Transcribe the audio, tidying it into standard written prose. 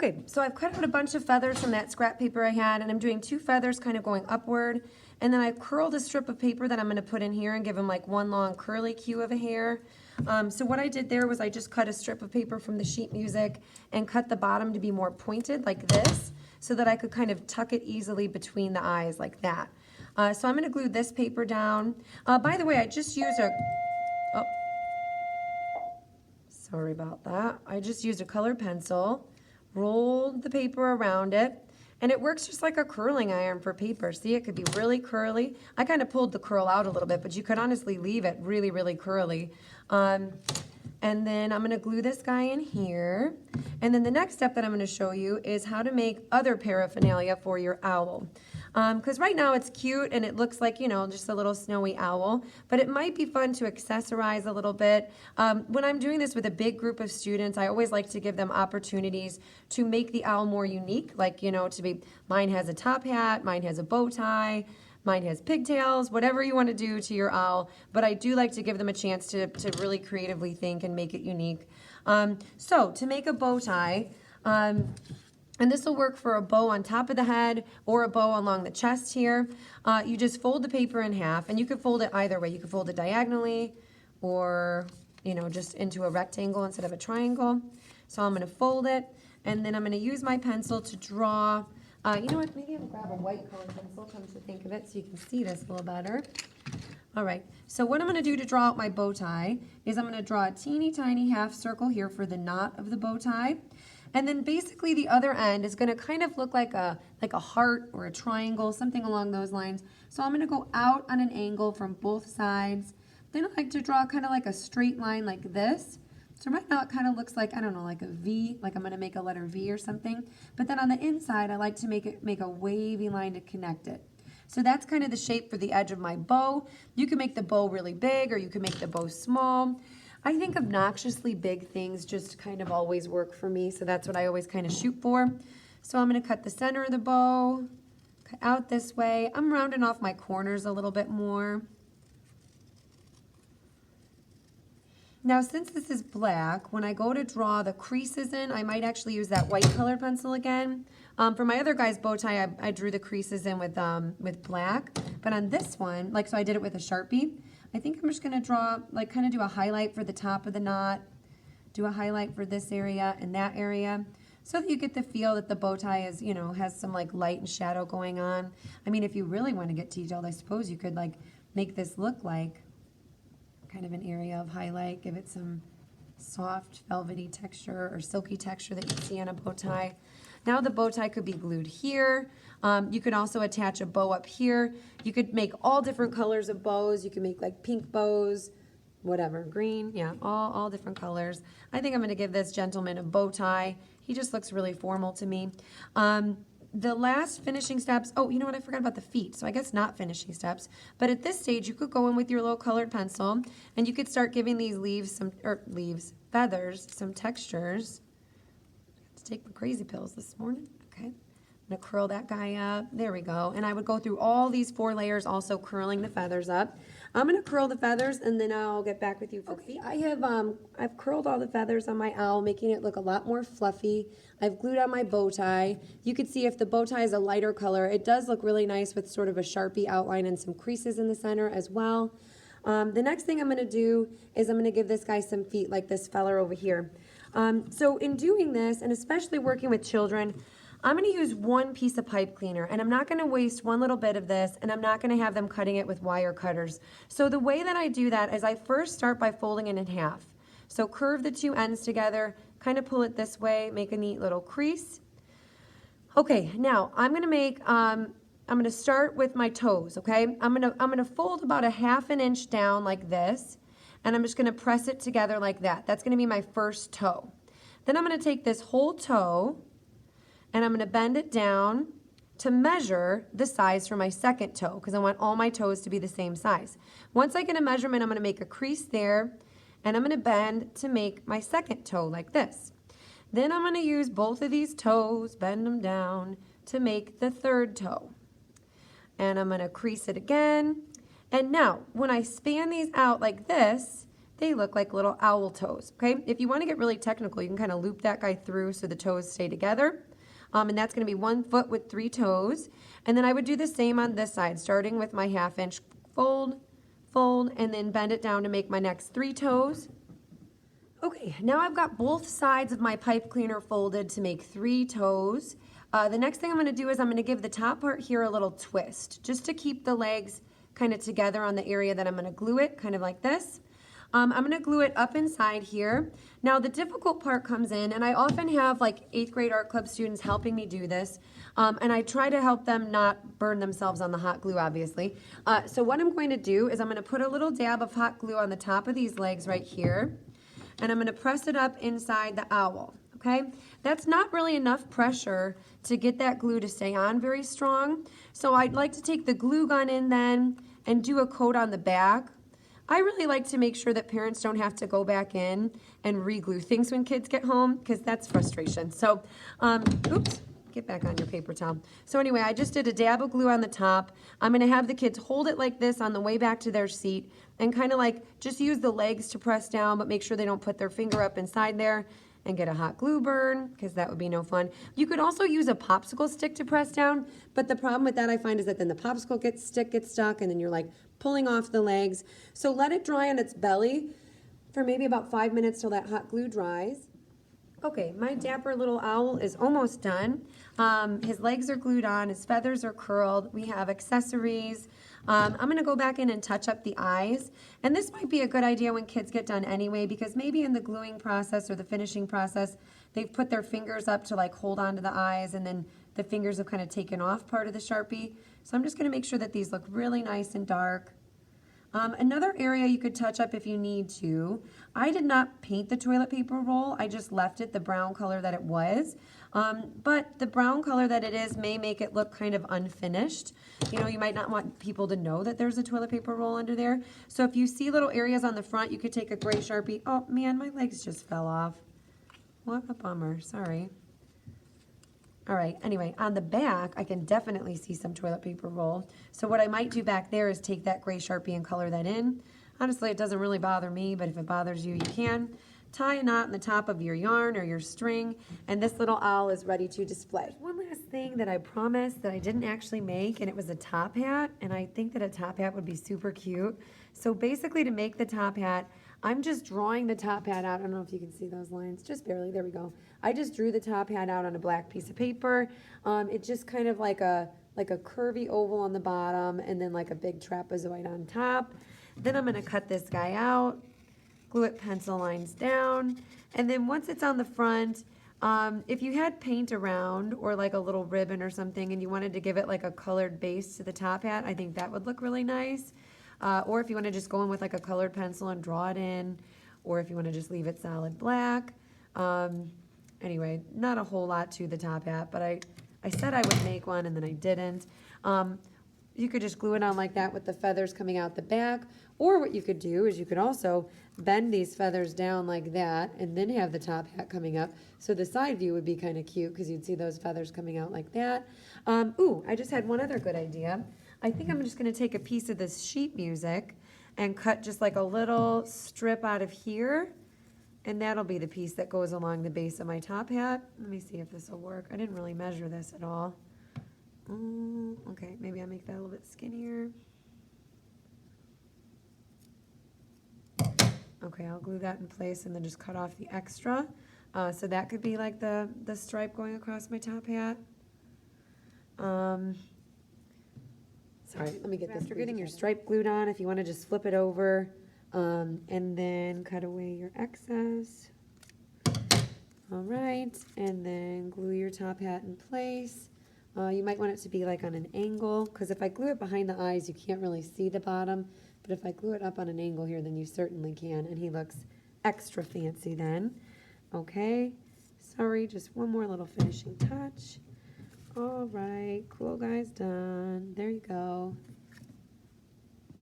Okay, so I've cut out a bunch of feathers from that scrap paper I had, and I'm doing 2 feathers kind of going upward, and then I curled a strip of paper that I'm going to put in here and give them like one long curly cue of a hair. So what I did there was I just cut a strip of paper from the sheet music and cut the bottom to be more pointed like this, so that I could kind of tuck it easily between the eyes like that. So I'm going to glue this paper down. By the way, I just used a... Oh, sorry about that. I just used a colored pencil, rolled the paper around it, and it works just like a curling iron for paper. See, it could be really curly. I kind of pulled the curl out a little bit, but you could honestly leave it really, really curly. And then I'm going to glue this guy in here. And then the next step that I'm going to show you is how to make other paraphernalia for your owl. Because right now it's cute and it looks like, you know, just a little snowy owl, but it might be fun to accessorize a little bit. When I'm doing this with a big group of students, I always like to give them opportunities to make the owl more unique, like, you know, to be, mine has a top hat, mine has a bow tie, mine has pigtails, whatever you want to do to your owl, but I do like to give them a chance to really creatively think and make it unique. So to make a bow tie, and this will work for a bow on top of the head or a bow along the chest here. You just fold the paper in half, and you could fold it either way. You could fold it diagonally or, you know, just into a rectangle instead of a triangle. So I'm going to fold it, and then I'm going to use my pencil to draw. You know what, maybe I'll grab a white colored pencil, come to think of it, so you can see this a little better. All right, so what I'm going to do to draw out my bow tie is I'm going to draw a teeny tiny half circle here for the knot of the bow tie. And then basically the other end is going to kind of look like a heart or a triangle, something along those lines. So I'm going to go out on an angle from both sides. Then I like to draw kind of like a straight line like this. So right now it kind of looks like, I don't know, like a V, like I'm going to make a letter V or something. But then on the inside, I like to make a wavy line to connect it. So that's kind of the shape for the edge of my bow. You can make the bow really big or you can make the bow small. I think obnoxiously big things just kind of always work for me, so that's what I always kind of shoot for. So I'm going to cut the center of the bow, cut out this way. I'm rounding off my corners a little bit more. Now, since this is black, when I go to draw the creases in, I might actually use that white colored pencil again. For my other guy's bow tie, I drew the creases in with black, but on this one, like, so I did it with a Sharpie. I think I'm just going to draw, like, kind of do a highlight for the top of the knot, do a highlight for this area and that area, so that you get the feel that the bow tie is, you know, has some, like, light and shadow going on. I mean, if you really want to get detailed, I suppose you could, like, make this look like kind of an area of highlight, give it some soft, velvety texture or silky texture that you see on a bow tie. Now the bow tie could be glued here. You could also attach a bow up here. You could make all different colors of bows. You can make like pink bows, whatever, green, yeah, all different colors. I think I'm going to give this gentleman a bow tie. He just looks really formal to me. The last finishing steps, oh, you know what, I forgot about the feet, so I guess not finishing steps, but at this stage you could go in with your little colored pencil and you could start giving these feathers, some textures. I have to take my crazy pills this morning, okay. I'm going to curl that guy up, there we go, and I would go through all these 4 layers also curling the feathers up. I'm going to curl the feathers and then I'll get back with you for feet. I've curled all the feathers on my owl, making it look a lot more fluffy. I've glued on my bow tie. You can see if the bow tie is a lighter color, it does look really nice with sort of a Sharpie outline and some creases in the center as well. The next thing I'm going to do is I'm going to give this guy some feet like this fella over here. So in doing this, and especially working with children, I'm going to use one piece of pipe cleaner, and I'm not going to waste one little bit of this, and I'm not going to have them cutting it with wire cutters. So the way that I do that is I first start by folding it in half. So curve the 2 ends together, kind of pull it this way, make a neat little crease. Okay, now I'm going to make, I'm going to start with my toes, okay? I'm going to fold about a 1/2 inch down like this, and I'm just going to press it together like that. That's going to be my first toe. Then I'm going to take this whole toe, and I'm going to bend it down to measure the size for my second toe because I want all my toes to be the same size. Once I get a measurement, I'm going to make a crease there, and I'm going to bend to make my second toe like this. Then I'm going to use both of these toes, bend them down to make the third toe. And I'm going to crease it again. And now, when I span these out like this, they look like little owl toes, okay? If you want to get really technical, you can kind of loop that guy through so the toes stay together. And that's going to be 1 foot with 3 toes. And then I would do the same on this side, starting with my 1/2 inch fold, fold, and then bend it down to make my next 3 toes. Okay, now I've got both sides of my pipe cleaner folded to make 3 toes. The next thing I'm going to do is I'm going to give the top part here a little twist, just to keep the legs kind of together on the area that I'm going to glue it, kind of like this. I'm going to glue it up inside here. Now the difficult part comes in, and I often have like 8th grade art club students helping me do this, and I try to help them not burn themselves on the hot glue, obviously. So what I'm going to do is I'm going to put a little dab of hot glue on the top of these legs right here, and I'm going to press it up inside the owl. Okay, that's not really enough pressure to get that glue to stay on very strong. So I'd like to take the glue gun in then and do a coat on the back. I really like to make sure that parents don't have to go back in and re-glue things when kids get home, because that's frustration. So, oops, get back on your paper towel. So anyway, I just did a dab of glue on the top. I'm gonna have the kids hold it like this on the way back to their seat and kind of like just use the legs to press down, but make sure they don't put their finger up inside there and get a hot glue burn, because that would be no fun. You could also use a popsicle stick to press down, but the problem with that I find is that then the popsicle stick gets stuck, and then you're like pulling off the legs. So let it dry on its belly for maybe about 5 minutes till that hot glue dries. Okay, my dapper little owl is almost done. His legs are glued on, his feathers are curled, we have accessories. I'm gonna go back in and touch up the eyes. And this might be a good idea when kids get done anyway, because maybe in the gluing process or the finishing process, they've put their fingers up to like hold on to the eyes, and then the fingers have kind of taken off part of the Sharpie. So I'm just gonna make sure that these look really nice and dark. Another area you could touch up if you need to. I did not paint the toilet paper roll. I just left it the brown color that it was. But the brown color that it is may make it look kind of unfinished. You know, you might not want people to know that there's a toilet paper roll under there. So if you see little areas on the front, you could take a gray Sharpie. Oh man, my legs just fell off. What a bummer, sorry. All right, anyway, on the back, I can definitely see some toilet paper roll. So what I might do back there is take that gray Sharpie and color that in. Honestly, it doesn't really bother me, but if it bothers you, you can. Tie a knot in the top of your yarn or your string, and this little owl is ready to display. One last thing that I promised that I didn't actually make, and it was a top hat, and I think that a top hat would be super cute. So basically, to make the top hat, I'm just drawing the top hat out. I don't know if you can see those lines, just barely, there we go. I just drew the top hat out on a black piece of paper. It's just kind of like a curvy oval on the bottom, and then like a big trapezoid on top. Then I'm gonna cut this guy out, glue it pencil lines down, and then once it's on the front, if you had paint around or like a little ribbon or something and you wanted to give it like a colored base to the top hat, I think that would look really nice. Or if you want to just go in with like a colored pencil and draw it in, or if you want to just leave it solid black. Anyway, not a whole lot to the top hat, but I said I would make one and then I didn't. You could just glue it on like that with the feathers coming out the back, or what you could do is you could also bend these feathers down like that and then have the top hat coming up. So the side view would be kind of cute because you'd see those feathers coming out like that. Ooh, I just had one other good idea. I think I'm just going to take a piece of this sheet music and cut just like a little strip out of here, and that'll be the piece that goes along the base of my top hat. Let me see if this will work. I didn't really measure this at all. Okay, maybe I'll make that a little bit skinnier. Okay, I'll glue that in place and then just cut off the extra. So that could be like the stripe going across my top hat. Sorry, let me get this. After getting your stripe glued on, if you want to just flip it over and then cut away your excess. All right, and then glue your top hat in place. You might want it to be like on an angle, because if I glue it behind the eyes, you can't really see the bottom. But if I glue it up on an angle here, then you certainly can, and he looks extra fancy then. Okay, sorry, just one more little finishing touch. All right, cool guys, done. There you go.